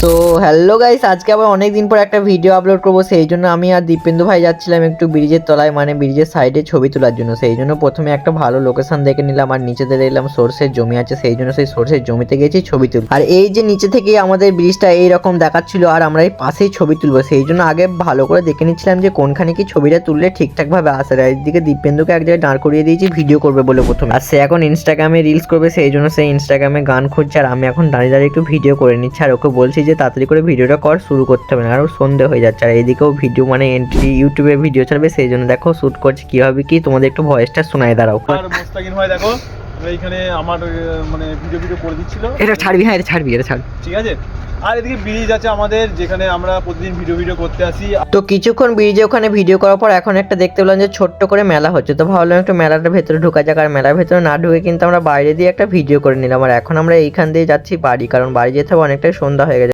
So hello guys, আজকে আবার অনেক দিন পর একটা ভিডিও আপলোড করবো। সেই জন্য আমি আর দীপেন্দু ভাই যাচ্ছিলাম একটু ব্রিজের তলায়, মানে ব্রিজের সাইডে ছবি তোলার জন্য। সেই জন্য প্রথমে একটা ভালো লোকেশন দেখে নিলাম, আর নিচেতে দেখলাম সর্ষের জমি আছে, সেই জন্য সেই সর্ষের জমিতে গেছি ছবি তুল। আর এই যে নিচে থেকে আমাদের ব্রিজটা এইরকম দেখাচ্ছিল, আর আমরা এই পাশেই ছবি তুলবো, সেই জন্য আগে ভালো করে দেখে নিচ্ছিলাম যে কোনখানে কি ছবিটা তুললে ঠিকঠাক ভাবে আসে। আর এইদিকে দীপেন্দুকে এক জায়গায় দাঁড় করিয়ে দিয়েছি ভিডিও করবে বলে প্রথমে, আর সে এখন ইনস্টাগ্রামে রিলস করবে, সেই জন্য সে ইনস্টাগ্রামে গান খুঁজছে, আর আমি এখন দাঁড়িয়ে দাঁড়িয়ে একটু ভিডিও করে নিচ্ছি। আর ওকে বলছি যে তাড়াতাড়ি করে ভিডিওটা কর, শুরু করতে হবে না, আর সন্ধে হয়ে যাচ্ছে। আর এইদিকেও ভিডিও মানে এন্ট্রি ইউটিউবে ভিডিও ছাড়বে, সেই জন্য দেখো শুট করছে কিভাবে কি, তোমাদের একটু ভয়েসটা শোনায় দাঁড়াও। আর মোস্তাকিন ভাই দেখো এইখানে আমার মানে ভিডিও করে দিচ্ছিল। এটা ছাড়বি, হ্যাঁ এটা ছাড়বি, এটা ছাড়, ঠিক আছে। আর এদিকে ব্রিজ আছে আমাদের, যেখানে আমরা প্রতিদিন ভিডিও করতে আসি। তো কিছুক্ষণ ব্রিজে ওখানে ভিডিও করার পর এখন একটা দেখতে পেলাম যে ছোট্ট করে মেলা হচ্ছে, তো ভাবলাম একটু মেলাটার ভেতরে ঢোকা যাক। আর মেলার ভেতরে না ঢুকে কিন্তু আমরা বাইরে দিয়ে একটা ভিডিও করে নিলাম। আর এখন আমরা এইখান দিয়ে যাচ্ছি বাড়ি, কারণ বাড়ি যেতে হবে, অনেকটাই সন্ধ্যা হয়ে গেছে।